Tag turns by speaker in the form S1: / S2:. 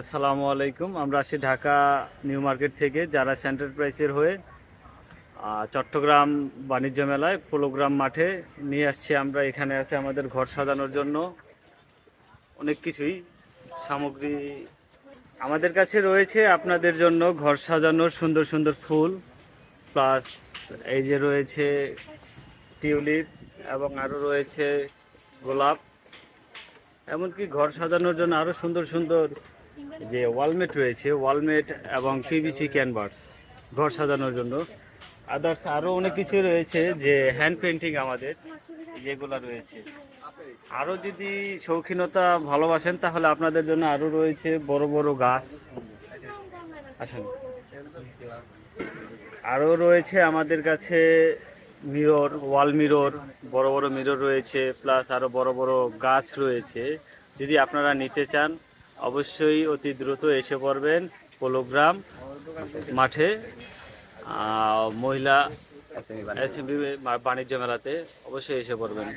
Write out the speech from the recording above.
S1: আসসালামু আলাইকুম। আমরা আসি ঢাকা নিউ মার্কেট থেকে, যারা সেন্টার প্রাইসের হয়ে চট্টগ্রাম বাণিজ্য মেলায় পোলোগ্রাম মাঠে নিয়ে আসছি। আমরা এখানে আছে আমাদের ঘর সাজানোর জন্য অনেক কিছুই সামগ্রী আমাদের কাছে রয়েছে আপনাদের জন্য। ঘর সাজানোর সুন্দর সুন্দর ফুল, প্লাস এই যে রয়েছে টিউলিপ এবং আরও রয়েছে গোলাপ। এমনকি ঘর সাজানোর জন্য আরও সুন্দর সুন্দর যে ওয়ালমেট রয়েছে, ওয়ালমেট এবং পিভিসি ক্যানভাস ঘর সাজানোর জন্য। আদার্স আরও অনেক কিছু রয়েছে, যে হ্যান্ড পেন্টিং আমাদের যেগুলো রয়েছে। আরও যদি শৌখিনতা ভালোবাসেন তাহলে আপনাদের জন্য আরও রয়েছে বড় বড় গাছ। আসেন, আরও রয়েছে আমাদের কাছে মিরর, ওয়াল মিরর, বড় বড় মিরর রয়েছে, প্লাস আরও বড় বড় গাছ রয়েছে। যদি আপনারা নিতে চান অবশ্যই অতি দ্রুত এসে পড়বেন পোলোগ্রাম মাঠে, মহিলা এসএমবি বাণিজ্য মেলাতে অবশ্যই এসে পড়বেন।